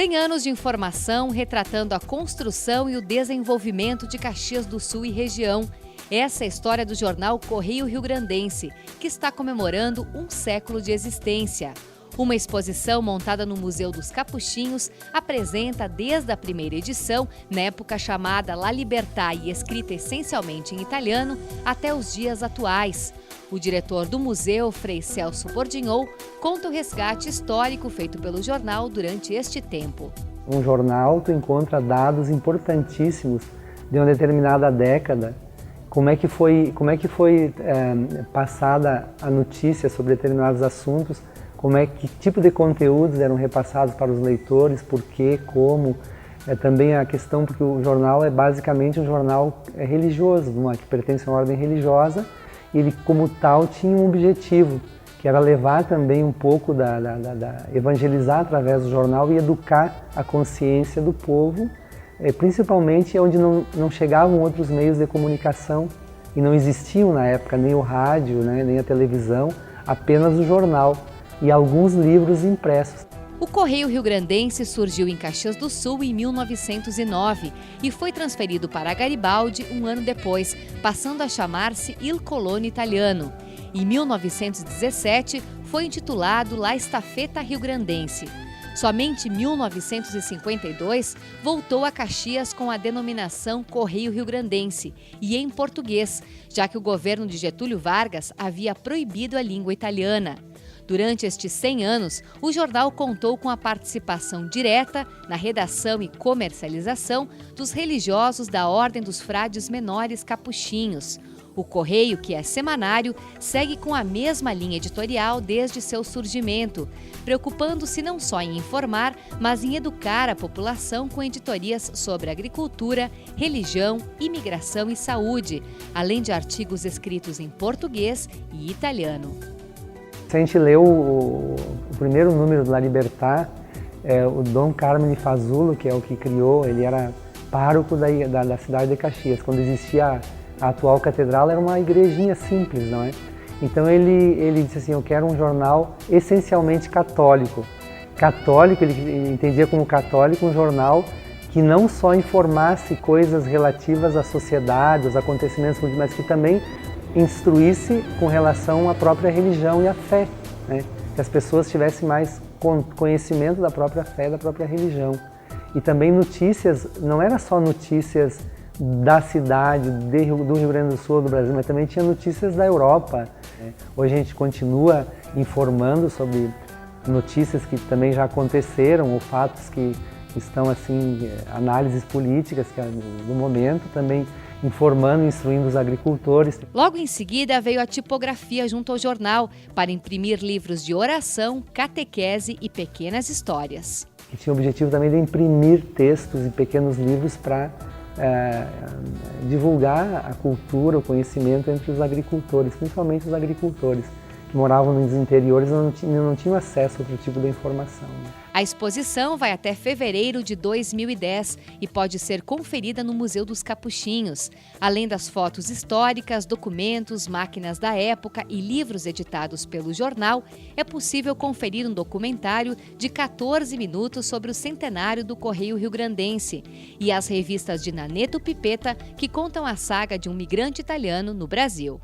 100 anos de informação retratando a construção e o desenvolvimento de Caxias do Sul e região. Essa é a história do jornal Correio Riograndense, que está comemorando um século de existência. Uma exposição montada no Museu dos Capuchinhos apresenta desde a primeira edição, na época chamada La Libertà e escrita essencialmente em italiano, até os dias atuais. O diretor do museu, Frei Celso Bordignon, conta o resgate histórico feito pelo jornal durante este tempo. Um jornal, tu encontra dados importantíssimos de uma determinada década, como é que foi passada a notícia sobre determinados assuntos, que tipo de conteúdos eram repassados para os leitores, por quê, como. Também a questão, porque o jornal é basicamente um jornal religioso, que pertence a uma ordem religiosa, e ele, como tal, tinha um objetivo, que era levar também um pouco evangelizar através do jornal e educar a consciência do povo, principalmente onde não chegavam outros meios de comunicação, e não existiam na época nem o rádio, nem a televisão, apenas o jornal e alguns livros impressos. O Correio Riograndense surgiu em Caxias do Sul em 1909 e foi transferido para Garibaldi um ano depois, passando a chamar-se Il Colone Italiano. Em 1917, foi intitulado La Estafeta Riograndense. Somente em 1952, voltou a Caxias com a denominação Correio Riograndense e em português, já que o governo de Getúlio Vargas havia proibido a língua italiana. Durante estes 100 anos, o jornal contou com a participação direta na redação e comercialização dos religiosos da Ordem dos Frades Menores Capuchinhos. O Correio, que é semanário, segue com a mesma linha editorial desde seu surgimento, preocupando-se não só em informar, mas em educar a população com editorias sobre agricultura, religião, imigração e saúde, além de artigos escritos em português e italiano. Se a gente leu o primeiro número do La Libertà, o Dom Carmine Fazulo, que é o que criou, ele era pároco da cidade de Caxias. Quando existia a atual catedral, era uma igrejinha simples, não é? Então ele disse assim, eu quero um jornal essencialmente católico. Católico, ele entendia como católico um jornal que não só informasse coisas relativas à sociedade, aos acontecimentos, mas que também instruísse com relação à própria religião e à fé, que as pessoas tivessem mais conhecimento da própria fé, da própria religião. E também notícias, não era só notícias da cidade, do Rio Grande do Sul, do Brasil, mas também tinha notícias da Europa. Hoje a gente continua informando sobre notícias que também já aconteceram, ou fatos que estão assim, análises políticas do momento, também informando e instruindo os agricultores. Logo em seguida veio a tipografia junto ao jornal para imprimir livros de oração, catequese e pequenas histórias. E tinha o objetivo também de imprimir textos e pequenos livros para divulgar a cultura, o conhecimento entre os agricultores, principalmente os agricultores que moravam nos interiores e não tinham acesso a outro tipo de informação. A exposição vai até fevereiro de 2010 e pode ser conferida no Museu dos Capuchinhos. Além das fotos históricas, documentos, máquinas da época e livros editados pelo jornal, é possível conferir um documentário de 14 minutos sobre o centenário do Correio Riograndense e as revistas de Naneto Pipetta, que contam a saga de um migrante italiano no Brasil.